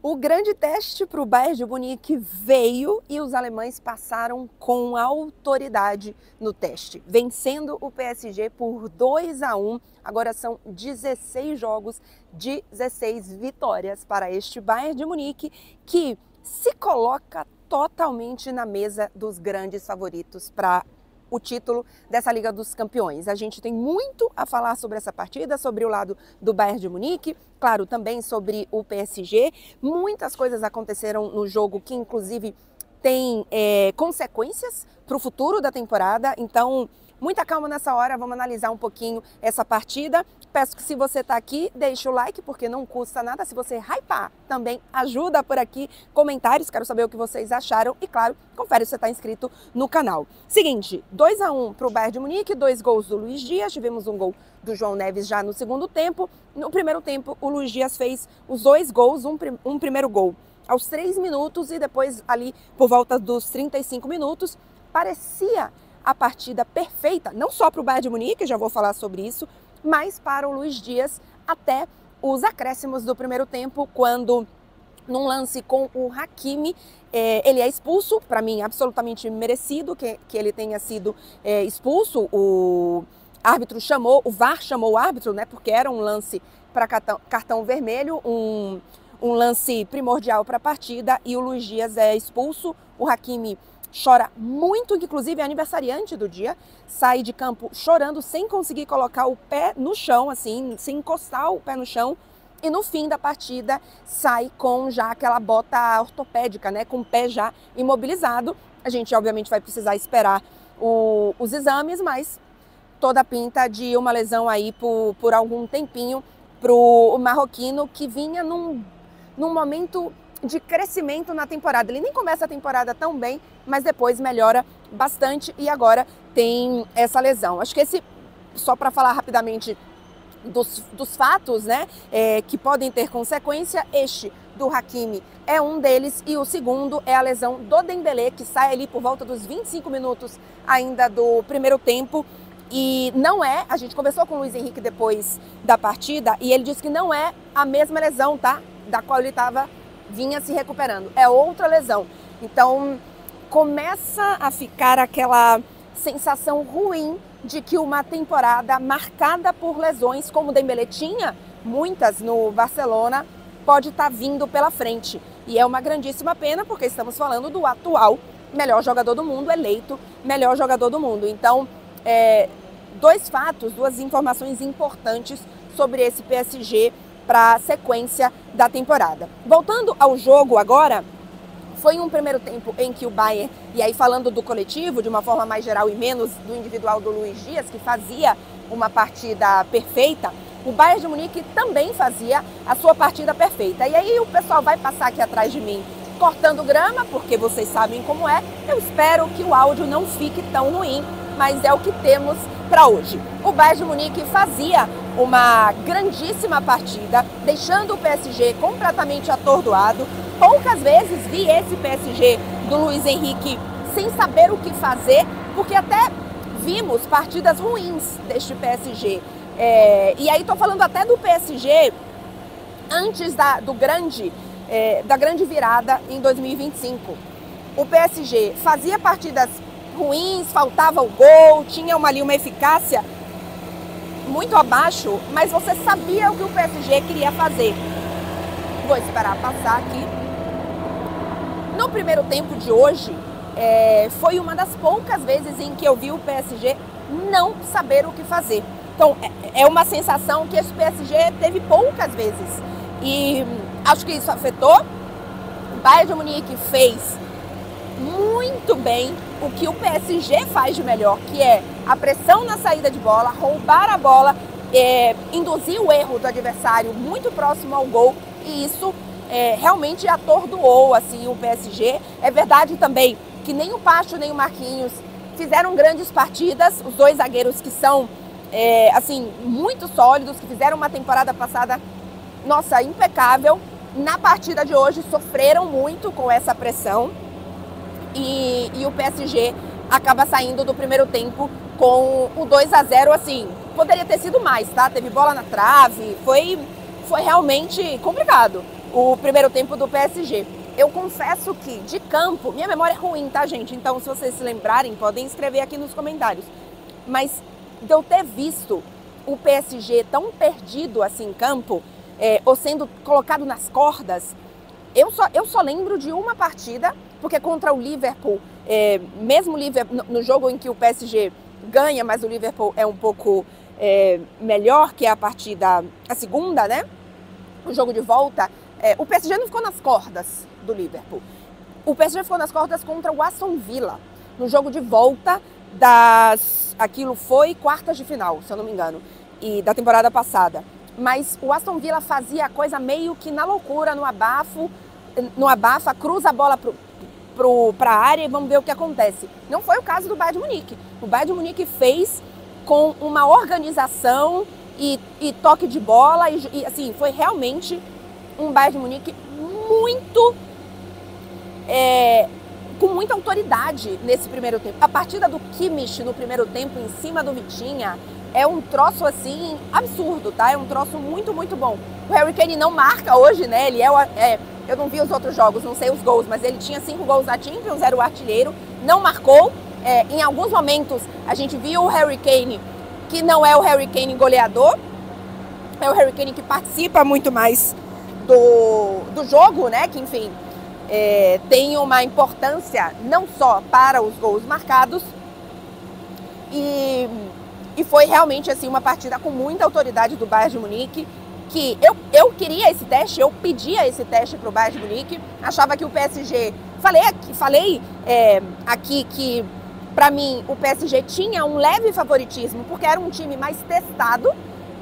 O grande teste para o Bayern de Munique veio e os alemães passaram com autoridade no teste, vencendo o PSG por 2-1. Agora são 16 jogos, 16 vitórias para este Bayern de Munique, que se coloca totalmente na mesa dos grandes favoritos para o título dessa Liga dos Campeões. A gente tem muito a falar sobre essa partida, sobre o lado do Bayern de Munique, claro, também sobre o PSG. Muitas coisas aconteceram no jogo que, inclusive, tem consequências para o futuro da temporada. Então, muita calma nessa hora, vamos analisar um pouquinho essa partida. Peço que, se você está aqui, deixe o like, porque não custa nada. Se você hypar, também ajuda por aqui. Comentários, quero saber o que vocês acharam. E, claro, confere se você está inscrito no canal. Seguinte, 2-1 para o Bayern de Munique, 2 gols do Luiz Dias. Tivemos um gol do João Neves já no segundo tempo. No primeiro tempo, o Luiz Dias fez os 2 gols, um primeiro gol aos 3 minutos e depois ali por volta dos 35 minutos. Parecia a partida perfeita, não só para o Bayern de Munique, já vou falar sobre isso, mas para o Luiz Dias até os acréscimos do primeiro tempo, quando num lance com o Hakimi, ele é expulso, para mim absolutamente merecido que ele tenha sido expulso. O árbitro chamou, o VAR chamou o árbitro, né, porque era um lance para cartão vermelho, um lance primordial para a partida, e o Luiz Dias é expulso. O Hakimi chora muito, inclusive é aniversariante do dia, sai de campo chorando, sem conseguir colocar o pé no chão, assim, sem encostar o pé no chão, e no fim da partida sai com já aquela bota ortopédica, né, com o pé já imobilizado. A gente obviamente vai precisar esperar os exames, mas toda a pinta de uma lesão aí por algum tempinho para o marroquino, que vinha num momento de crescimento na temporada. Ele nem começa a temporada tão bem, mas depois melhora bastante e agora tem essa lesão. Acho que só para falar rapidamente dos fatos, né, que podem ter consequência, este do Hakimi é um deles, e o segundo é a lesão do Dembélé, que sai ali por volta dos 25 minutos ainda do primeiro tempo. E não é, a gente conversou com o Luiz Henrique depois da partida, e ele disse que não é a mesma lesão, tá? Da qual ele vinha se recuperando. É outra lesão. Então, começa a ficar aquela sensação ruim de que uma temporada marcada por lesões, como o Dembélé tinha muitas no Barcelona, pode estar vindo pela frente. E é uma grandíssima pena, porque estamos falando do atual melhor jogador do mundo, eleito melhor jogador do mundo. Então, duas informações importantes sobre esse PSG para a sequência da temporada. Voltando ao jogo agora, foi um primeiro tempo em que o Bayern, e aí falando do coletivo de uma forma mais geral e menos do individual do Luiz Dias, que fazia uma partida perfeita, o Bayern de Munique também fazia a sua partida perfeita. E aí o pessoal vai passar aqui atrás de mim cortando grama, porque vocês sabem como é. Eu espero que o áudio não fique tão ruim, mas é o que temos para hoje. O Bayern de Munique fazia uma grandíssima partida, deixando o PSG completamente atordoado. Poucas vezes vi esse PSG do Luiz Henrique sem saber o que fazer, porque até vimos partidas ruins deste PSG. E aí estou falando até do PSG antes da grande virada em 2025. O PSG fazia partidas ruins, faltava o gol, tinha ali uma eficácia muito abaixo, mas você sabia o que o PSG queria fazer. Vou esperar passar aqui. No primeiro tempo de hoje, foi uma das poucas vezes em que eu vi o PSG não saber o que fazer. Então, é uma sensação que esse PSG teve poucas vezes. E acho que isso afetou. O Bayern de Munique fez muito bem o que o PSG faz de melhor, que é a pressão na saída de bola, roubar a bola, induzir o erro do adversário muito próximo ao gol, e isso realmente atordoou assim, o PSG. É verdade também que nem o Pacho nem o Marquinhos fizeram grandes partidas, os dois zagueiros que são assim, muito sólidos, que fizeram uma temporada passada, nossa, impecável. Na partida de hoje sofreram muito com essa pressão. E o PSG acaba saindo do primeiro tempo com o 2-0, assim, poderia ter sido mais, tá? Teve bola na trave, foi realmente complicado. o primeiro tempo do PSG. Eu confesso que, de campo, minha memória é ruim, tá, gente? Então, se vocês se lembrarem, podem escrever aqui nos comentários. Mas, de eu ter visto o PSG tão perdido assim em campo, ou sendo colocado nas cordas, eu só lembro de uma partida, porque contra o Liverpool, mesmo no jogo em que o PSG ganha, mas o Liverpool é um pouco melhor, que é a segunda, né? O jogo de volta, o PSG não ficou nas cordas do Liverpool. O PSG ficou nas cordas contra o Aston Villa, no jogo de volta aquilo foi quartas de final, se eu não me engano, e da temporada passada. Mas o Aston Villa fazia a coisa meio que na loucura, no abafa, cruza a bola para a área e vamos ver o que acontece. Não foi o caso do Bayern de Munique. O Bayern de Munique fez com uma organização e toque de bola, e assim, foi realmente um Bayern de Munique com muita autoridade nesse primeiro tempo. A partida do Kimmich no primeiro tempo em cima do Vitinha é um troço assim absurdo, tá? É um troço muito, muito bom. O Harry Kane não marca hoje, né? Ele eu não vi os outros jogos, não sei os gols, mas ele tinha 5 gols na Champions, era o artilheiro, não marcou. Em alguns momentos a gente viu o Harry Kane, que não é o Harry Kane goleador, é o Harry Kane que participa muito mais do jogo, né? Que, enfim, tem uma importância não só para os gols marcados, e foi realmente assim uma partida com muita autoridade do Bayern de Munique, que eu queria esse teste, eu pedia esse teste para o Bayern de Munique, achava que o PSG, falei aqui que para mim o PSG tinha um leve favoritismo, porque era um time mais testado,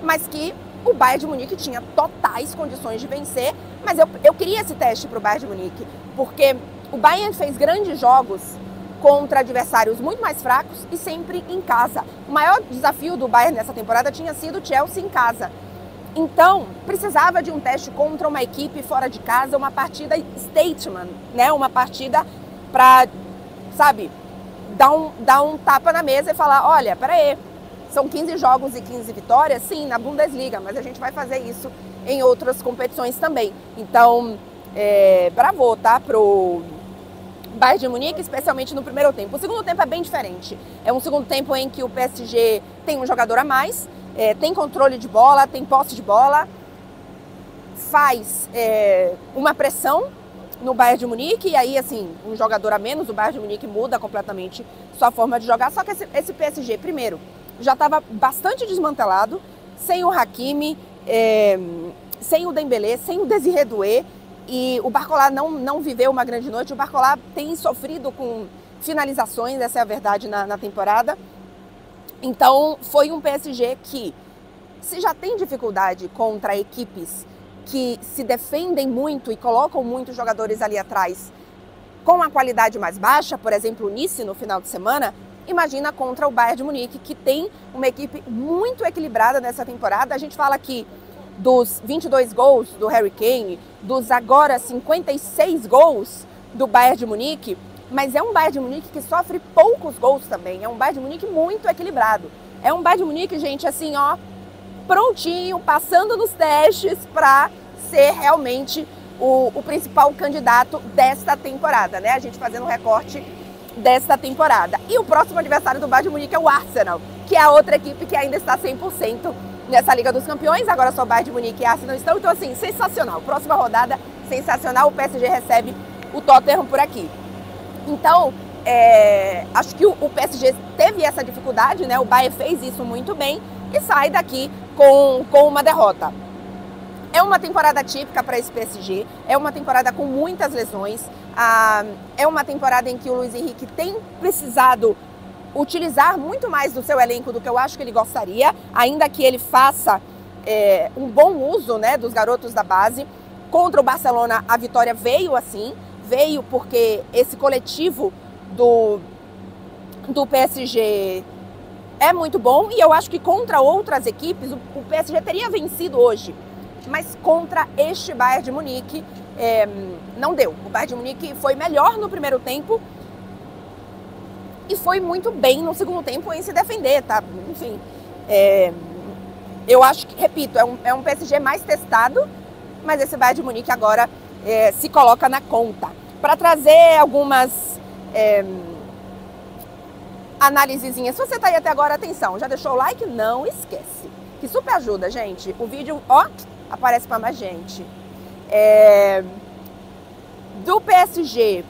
mas que o Bayern de Munique tinha totais condições de vencer, mas eu queria esse teste para o Bayern de Munique, porque o Bayern fez grandes jogos contra adversários muito mais fracos e sempre em casa. O maior desafio do Bayern nessa temporada tinha sido o Chelsea em casa. Então, precisava de um teste contra uma equipe fora de casa, uma partida statement, né? Uma partida para, sabe, dar um tapa na mesa e falar, olha, peraí, são 15 jogos e 15 vitórias, sim, na Bundesliga, mas a gente vai fazer isso em outras competições também. Então, bravo, tá, pro Bayern de Munique, especialmente no primeiro tempo. O segundo tempo é bem diferente. É um segundo tempo em que o PSG tem um jogador a mais, tem controle de bola, tem posse de bola, faz uma pressão no Bayern de Munique, e aí, assim, um jogador a menos, o Bayern de Munique muda completamente sua forma de jogar, só que esse PSG, primeiro, já estava bastante desmantelado, sem o Hakimi, sem o Dembélé, sem o Désiré Doué, e o Barcola não viveu uma grande noite. O Barcola tem sofrido com finalizações, essa é a verdade, na temporada. Então, foi um PSG que, se já tem dificuldade contra equipes que se defendem muito e colocam muitos jogadores ali atrás com a qualidade mais baixa, por exemplo, o Nice no final de semana, imagina contra o Bayern de Munique, que tem uma equipe muito equilibrada nessa temporada. A gente fala aqui dos 22 gols do Harry Kane, dos agora 56 gols do Bayern de Munique, mas é um Bayern de Munique que sofre poucos gols também, é um Bayern de Munique muito equilibrado. É um Bayern de Munique, gente, assim, ó, prontinho, passando nos testes para ser realmente o principal candidato desta temporada, né? A gente fazendo um recorte desta temporada. E o próximo adversário do Bayern de Munique é o Arsenal, que é a outra equipe que ainda está 100% nessa Liga dos Campeões. Agora só o Bayern de Munique e Arsenal estão. Então, assim, sensacional. Próxima rodada, sensacional. O PSG recebe o Tottenham por aqui. Então, acho que o PSG teve essa dificuldade, né? O Bayern fez isso muito bem e sai daqui com uma derrota. É uma temporada típica para esse PSG, é uma temporada com muitas lesões, é uma temporada em que o Luiz Henrique tem precisado utilizar muito mais do seu elenco do que eu acho que ele gostaria, ainda que ele faça um bom uso, né, dos garotos da base. Contra o Barcelona, a vitória veio assim, veio porque esse coletivo do PSG é muito bom, e eu acho que contra outras equipes o PSG teria vencido hoje, mas contra este Bayern de Munique não deu. O Bayern de Munique foi melhor no primeiro tempo e foi muito bem no segundo tempo em se defender, tá? Enfim, eu acho que, repito, é um PSG mais testado, mas esse Bayern de Munique agora se coloca na conta. Para trazer algumas análisezinhas, se você tá aí até agora, atenção, já deixou o like? Não esquece, que super ajuda, gente. O vídeo, ó, aparece para mais gente. Do PSG,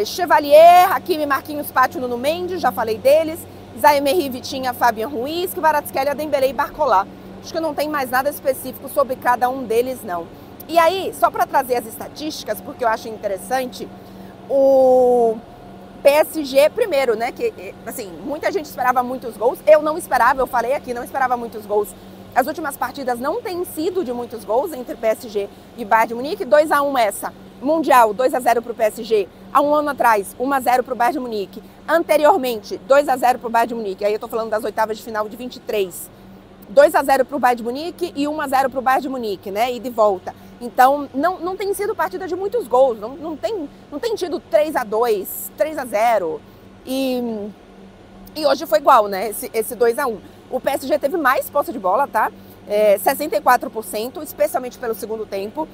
Chevalier, Hakimi, Marquinhos, Pátio, Nuno Mendes, já falei deles. Zaïre-Emery, Vitinha, Fabian Ruiz, Kvaratskhelia, Dembélé e Barcola. Acho que não tem mais nada específico sobre cada um deles, não. E aí, só para trazer as estatísticas, porque eu acho interessante, o PSG, primeiro, né, que, assim, muita gente esperava muitos gols, eu não esperava, eu falei aqui, não esperava muitos gols. As últimas partidas não têm sido de muitos gols entre PSG e Bayern de Munique, 2-1 essa. Mundial, 2-0 para o PSG. Há um ano atrás, 1-0 para o Bayern de Munique. Anteriormente, 2-0 para o Bayern de Munique. Aí eu estou falando das oitavas de final de 23. 2-0 para o Bayern de Munique e 1-0 para o Bayern de Munique, né? E de volta. Então, não tem sido partida de muitos gols. Não tem tido 3-2, 3-0. E hoje foi igual, né? Esse 2-1. O PSG teve mais posse de bola, tá? 64%, especialmente pelo segundo tempo.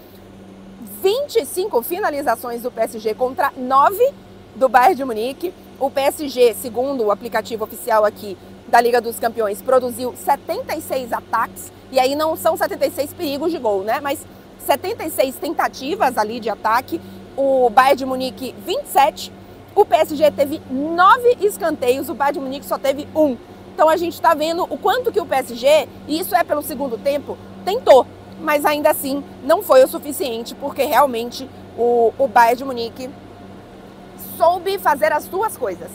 25 finalizações do PSG contra 9 do Bayern de Munique. O PSG, segundo o aplicativo oficial aqui da Liga dos Campeões, produziu 76 ataques. E aí não são 76 perigos de gol, né? Mas 76 tentativas ali de ataque. O Bayern de Munique, 27. O PSG teve 9 escanteios, o Bayern de Munique só teve 1. Então a gente está vendo o quanto que o PSG, e isso é pelo segundo tempo, tentou. Mas ainda assim não foi o suficiente, porque realmente o Bayern de Munique soube fazer as duas coisas.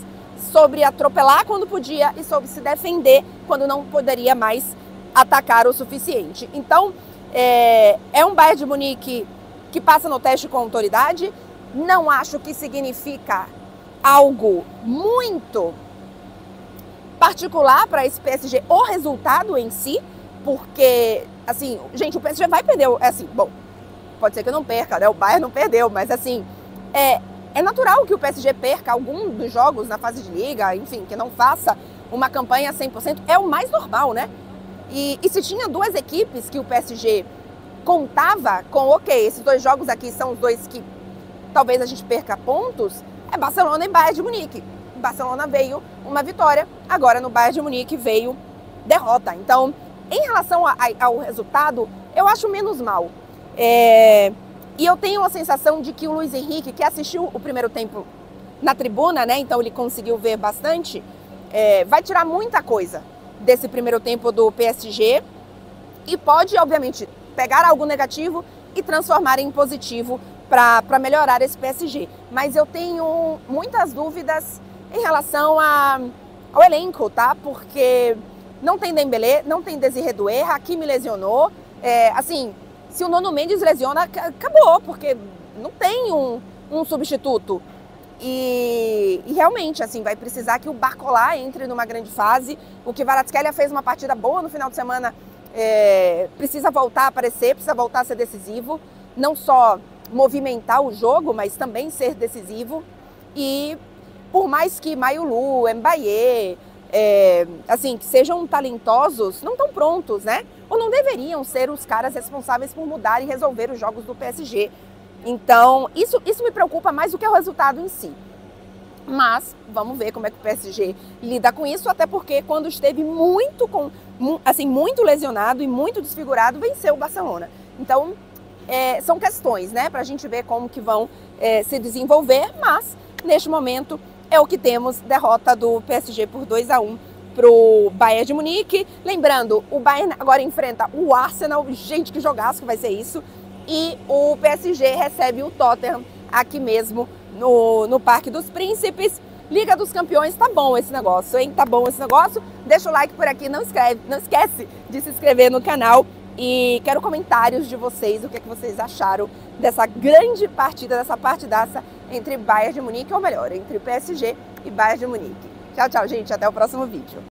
Soube atropelar quando podia e soube se defender quando não poderia mais atacar o suficiente. Então, é um Bayern de Munique que passa no teste com autoridade. Não acho que significa algo muito particular para esse PSG, o resultado em si, porque, assim, gente, o PSG vai perder, assim, bom, pode ser que não perca, né, o Bayern não perdeu, mas, assim, é natural que o PSG perca algum dos jogos na fase de liga, enfim, que não faça uma campanha 100%, é o mais normal, né, e se tinha duas equipes que o PSG contava com, ok, esses dois jogos aqui são os dois que talvez a gente perca pontos, é Barcelona e Bayern de Munique. Barcelona veio uma vitória, agora no Bayern de Munique veio derrota. Então, em relação ao resultado, eu acho menos mal. E eu tenho a sensação de que o Luiz Henrique, que assistiu o primeiro tempo na tribuna, né, então ele conseguiu ver bastante, vai tirar muita coisa desse primeiro tempo do PSG e pode, obviamente, pegar algo negativo e transformar em positivo para melhorar esse PSG. Mas eu tenho muitas dúvidas em relação ao elenco, tá? Porque não tem Dembélé, não tem Désiré Doué, Hakimi lesionou. Assim, se o Nuno Mendes lesiona, acabou, porque não tem um substituto. E realmente, assim, vai precisar que o Barcola entre numa grande fase. O Kvaratskhelia fez uma partida boa no final de semana, precisa voltar a aparecer, precisa voltar a ser decisivo. Não só movimentar o jogo, mas também ser decisivo. E por mais que Mayulu, Mbaye, assim, que sejam talentosos, não estão prontos, né? Ou não deveriam ser os caras responsáveis por mudar e resolver os jogos do PSG. Então, isso me preocupa mais do que o resultado em si. Mas vamos ver como é que o PSG lida com isso, até porque quando esteve muito lesionado e muito desfigurado, venceu o Barcelona. Então, são questões, né, para a gente ver como que vão se desenvolver, mas neste momento é o que temos, derrota do PSG por 2-1 para o Bayern de Munique. Lembrando, o Bayern agora enfrenta o Arsenal, gente, que jogaço que vai ser isso, e o PSG recebe o Tottenham aqui mesmo no Parque dos Príncipes. Liga dos Campeões, tá bom esse negócio, hein? Tá bom esse negócio? Deixa o like por aqui, não esquece de se inscrever no canal e quero comentários de vocês, o que é que vocês acharam dessa grande partida, dessa partidaça entre Bayern de Munique, ou melhor, entre PSG e Bayern de Munique. Tchau, tchau, gente, até o próximo vídeo.